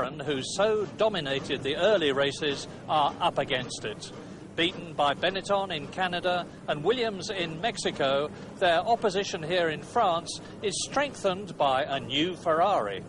who so dominated the early races, are up against it. Beaten by Benetton in Canada and Williams in Mexico, their opposition here in France is strengthened by a new Ferrari.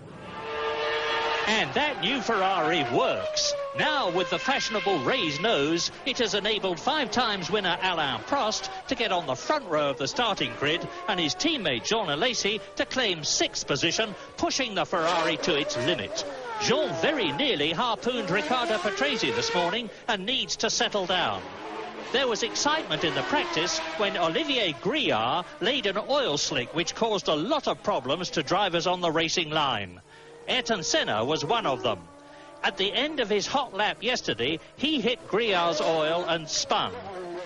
And that new Ferrari works. Now, with the fashionable raised nose, it has enabled 5-time winner Alain Prost to get on the front row of the starting grid and his teammate Jean Alesi to claim 6th position, pushing the Ferrari to its limit. Jean very nearly harpooned Riccardo Patrese this morning and needs to settle down. There was excitement in the practice when Olivier Grilliard laid an oil slick which caused a lot of problems to drivers on the racing line. Ayrton Senna was one of them. At the end of his hot lap yesterday, he hit Grillard's oil and spun.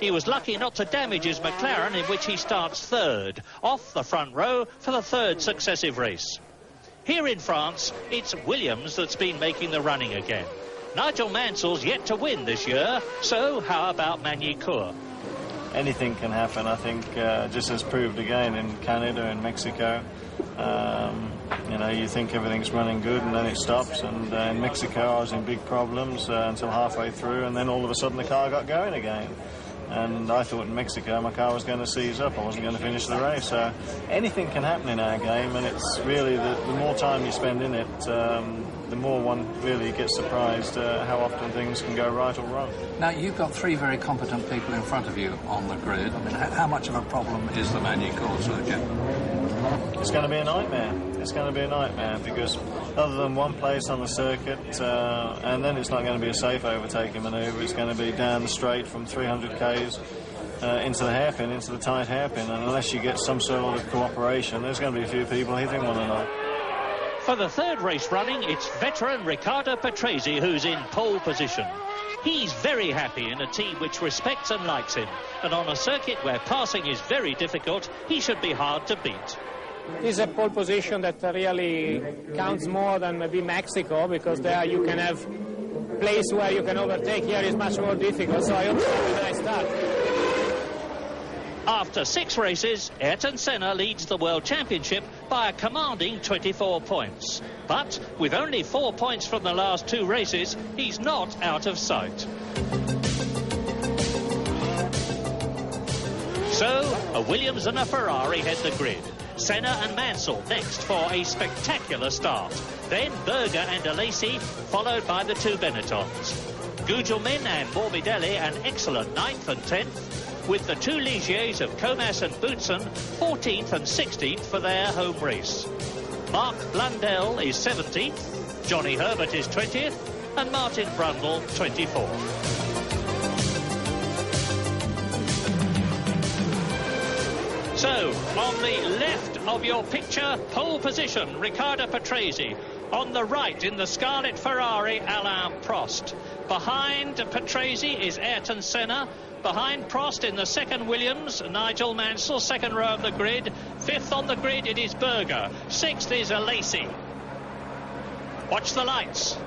He was lucky not to damage his McLaren, in which he starts 3rd, off the front row for the 3rd successive race. Here in France, it's Williams that's been making the running again. Nigel Mansell's yet to win this year, so how about Magny-Cours? Anything can happen, I think, just as proved again in Canada and Mexico. You know, you think everything's running good and then it stops, and in Mexico I was in big problems until halfway through, and then all of a sudden the car got going again. And I thought in Mexico my car was going to seize up, I wasn't going to finish the race. So anything can happen in our game, and it's really the more time you spend in it, the more one really gets surprised how often things can go right or wrong. Now, you've got 3 very competent people in front of you on the grid. I mean, how much of a problem is the Magny-Cours circuit? It's going to be a nightmare. It's going to be a nightmare because other than one place on the circuit, and then it's not going to be a safe overtaking manoeuvre. It's going to be down the straight from 300 k's into the hairpin, into the tight hairpin, and unless you get some sort of cooperation, there's going to be a few people hitting one another. For the 3rd race running, it's veteran Riccardo Patrese who's in pole position. He's very happy in a team which respects and likes him, and on a circuit where passing is very difficult, he should be hard to beat. It's a pole position that really counts more than maybe Mexico, because there you can have place where you can overtake. Here is much more difficult, so I hope to have a nice start. After 6 races, Ayrton Senna leads the World Championship by a commanding 24 points. But with only 4 points from the last 2 races, he's not out of sight. So, a Williams and a Ferrari head the grid. Senna and Mansell next for a spectacular start. Then Berger and Alesi, followed by the 2 Benettons. Gugelmin and Morbidelli an excellent 9th and 10th, with the 2 Ligiers of Comas and Boutsen 14th and 16th for their home race. Mark Blundell is 17th, Johnny Herbert is 20th, and Martin Brundle 24th. So, on the left of your picture, pole position, Riccardo Patrese. On the right, in the scarlet Ferrari, Alain Prost. Behind Patrese is Ayrton Senna. Behind Prost in the 2nd Williams, Nigel Mansell, 2nd row of the grid. 5th on the grid, it is Berger. 6th is Alesi. Watch the lights.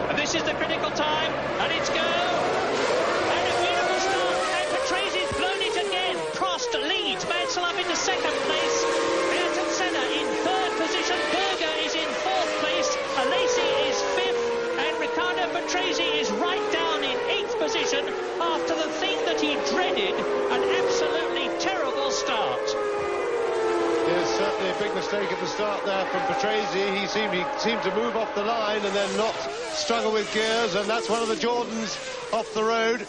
And this is the critical time, and it's go! And a beautiful start, and Patrese blown it again. Prost leads, Mansell up into 2nd place. Ayrton Senna in 3rd position. Berger is in 4th place. Alesi is 5th, and Riccardo Patrese is right down in 8th position after the thing that he dreaded, an absolutely terrible start. Yes, certainly a big mistake at the start there from Patrese. He seemed to move off the line and then not struggle with gears, and that's one of the Jordans off the road.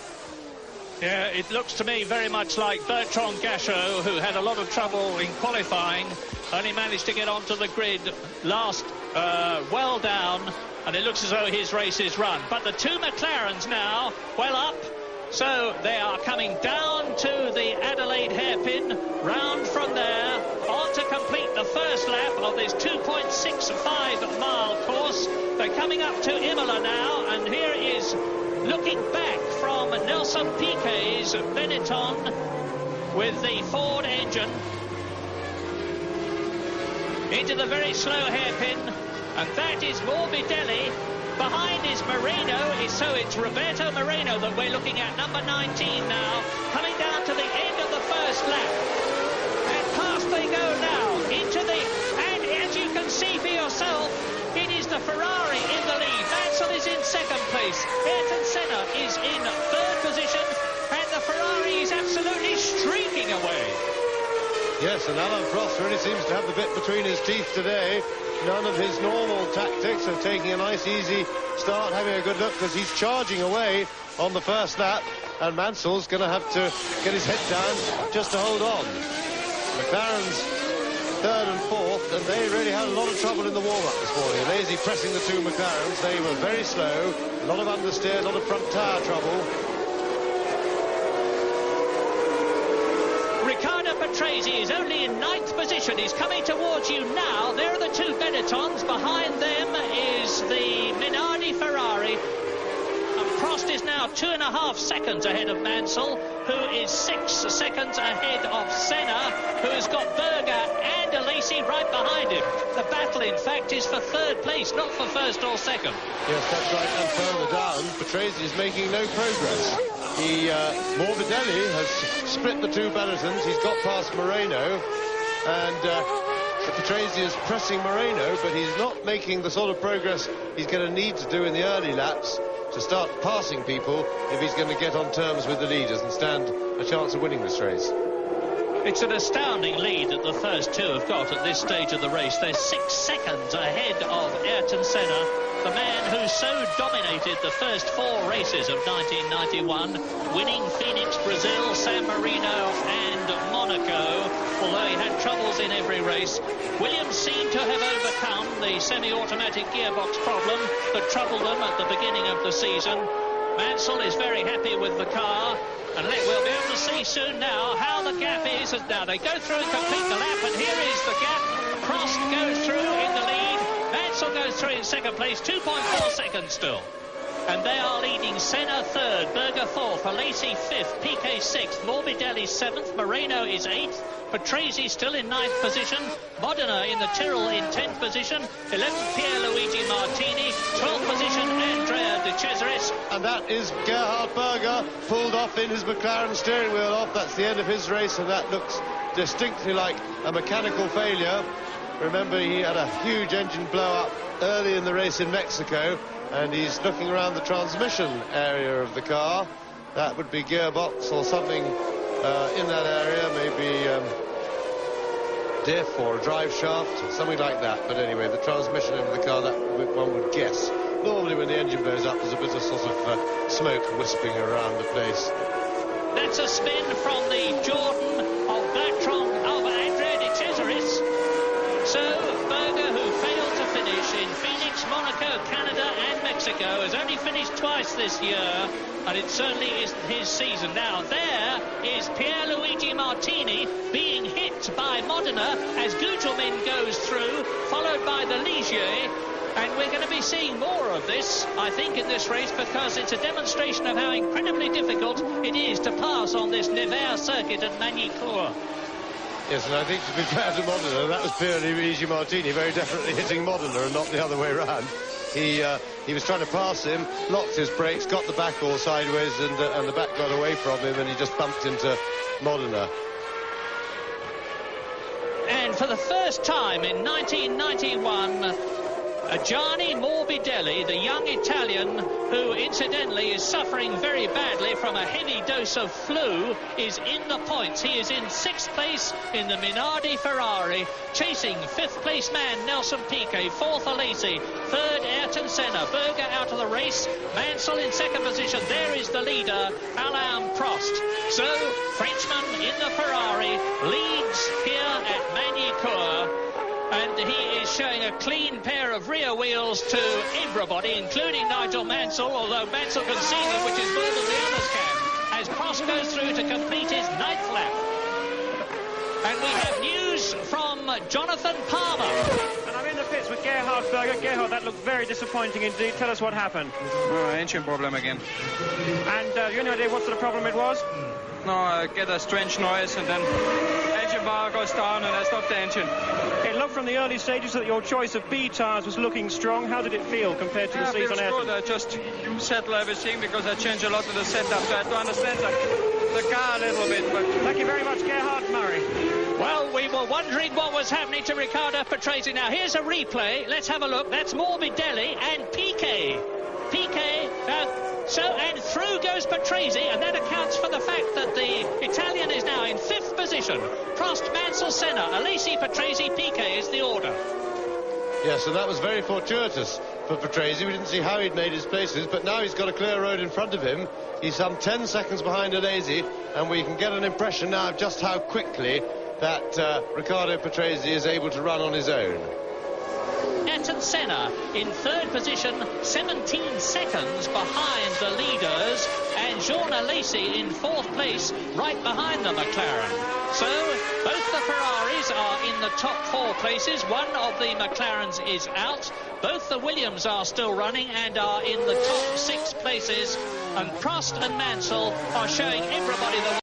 Yeah, it looks to me very much like Bertrand Gachot, who had a lot of trouble in qualifying, only managed to get onto the grid last, well down, and it looks as though his race is run. But the 2 McLarens now, well up, so they are coming down to the Adelaide hairpin, round from there, on to complete the first lap of this 2.65-mile course. They're coming up to Imola now, and here is looking back from Nelson Piquet's Benetton with the Ford engine into the very slow hairpin, and that is Morbidelli. Behind is Moreno, so it's Roberto Moreno that we're looking at, number 19 now, coming down to the end of the first lap. And past they go now, into the, and as you can see for yourself, it race. Ayrton Senna is in third position, and the Ferrari is absolutely streaking away. Yes, and Alain Prost really seems to have the bit between his teeth today. None of his normal tactics of taking a nice, easy start, having a good look, because he's charging away on the first lap, and Mansell's going to have to get his head down just to hold on. McLaren's third and fourth, and they really had a lot of trouble in the warm-up this morning. Lazy pressing the two McLarens. They were very slow, a lot of understeer, a lot of front tyre trouble. Riccardo Patrese is only in ninth position. He's coming towards you now. There are the two Benettons. Behind them is the Minardi Ferrari. And Prost is now 2.5 seconds ahead of Mansell, who is 6 seconds ahead of Senna, who has got Berger and Alesi right behind him. The battle, in fact, is for third place, not for first or second. Yes, that's right. And further down, Patrese is making no progress. Morbidelli has split the two Benettons. He's got past Moreno, and Patrese is pressing Moreno, but he's not making the sort of progress he's going to need to do in the early laps to start passing people if he's going to get on terms with the leaders and stand a chance of winning this race. It's an astounding lead that the first two have got at this stage of the race. They're 6 seconds ahead of Ayrton Senna, the man who so dominated the first 4 races of 1991, winning Phoenix, Brazil, San Marino and Monaco, although he had troubles in every race. Williams seemed to have overcome the semi-automatic gearbox problem that troubled them at the beginning of the season. Mansell is very happy with the car, and we'll be able to see soon now how the gap is. As now they go through and complete the lap, and here is the gap. Prost goes through in the lead. Mansell goes through in second place, 2.4 seconds still. And they are leading Senna third, Berger fourth, Alesi fifth, Piquet sixth, Morbidelli seventh, Moreno is eighth, Patrese still in ninth position, Modena in the Tyrrell in 10th position, 11th Pierluigi Martini, 12th position Andrea De Cesaris. And that is Gerhard Berger, pulled off in his McLaren steering wheel off. That's the end of his race, and that looks distinctly like a mechanical failure. Remember, he had a huge engine blow-up early in the race in Mexico, and he's looking around the transmission area of the car. That would be gearbox or something in that area, maybe diff or a drive shaft, something like that. But anyway, the transmission of the car, that one would guess. Normally when the engine blows up, there's a bit of sort of smoke wisping around the place. That's a spin from the Jordan of Blacktron of Andrea De Cesaris. So, Berger, who failed to finish in Phoenix, Monaco, Canada and Mexico, has only finished twice this year, and it certainly isn't his season. Now, there is Pierluigi Martini being hit by Modena as Gugelmin goes through, followed by the Ligier. And we're going to be seeing more of this, I think, in this race, because it's a demonstration of how incredibly difficult it is to pass on this Nevers circuit at Magny-Cours. Yes, and I think to be fair to Modena, that was Pierluigi Martini very definitely hitting Modena and not the other way around. He was trying to pass him, locked his brakes, got the back all sideways, and the back got away from him, and he just bumped into Modena. And for the first time in 1991, Gianni Morbidelli, the young Italian, who incidentally is suffering very badly from a heavy dose of flu, is in the points. He is in 6th place in the Minardi Ferrari, chasing 5th place man Nelson Piquet, 4th Alesi, 3rd Ayrton Senna, Berger out of the race, Mansell in 2nd position. There is the leader, Alain Prost. So, Frenchman in the Ferrari leads here at Magny-Cours. And he is showing a clean pair of rear wheels to everybody, including Nigel Mansell, although Mansell can see them, which is more than the others can, as Prost goes through to complete his 9th lap. And we have news from Jonathan Palmer. And I'm in the pits with Gerhard Berger. Gerhard, that looked very disappointing indeed. Tell us what happened. Engine problem again. And you have any idea what sort of problem it was? No, I get a strange noise and then engine bar goes down and I stop the engine. It looked from the early stages that your choice of B tyres was looking strong. How did it feel compared to the season ahead? Good. I just settle everything because I change a lot of the setup, so I have to understand the car a little bit. But thank you very much, Gerhard Murray. Well, we were wondering what was happening to Riccardo Patrese. Now, here's a replay. Let's have a look. That's Morbidelli and Piquet. Piquet, and through goes Patrese, and that accounts for the fact that the Italian is now in 5th position. Prost, Mansell, Senna, Alesi, Patrese, Piquet is the order. Yes, and that was very fortuitous for Patrese. We didn't see how he'd made his places, but now he's got a clear road in front of him. He's some 10 seconds behind Alesi, and we can get an impression now of just how quickly that Riccardo Patrese is able to run on his own. Ayrton Senna in 3rd position, 17 seconds behind the leaders, and Jean Alesi in 4th place, right behind the McLaren. So both the Ferraris are in the top 4 places. One of the McLarens is out. Both the Williams are still running and are in the top 6 places, and Prost and Mansell are showing everybody the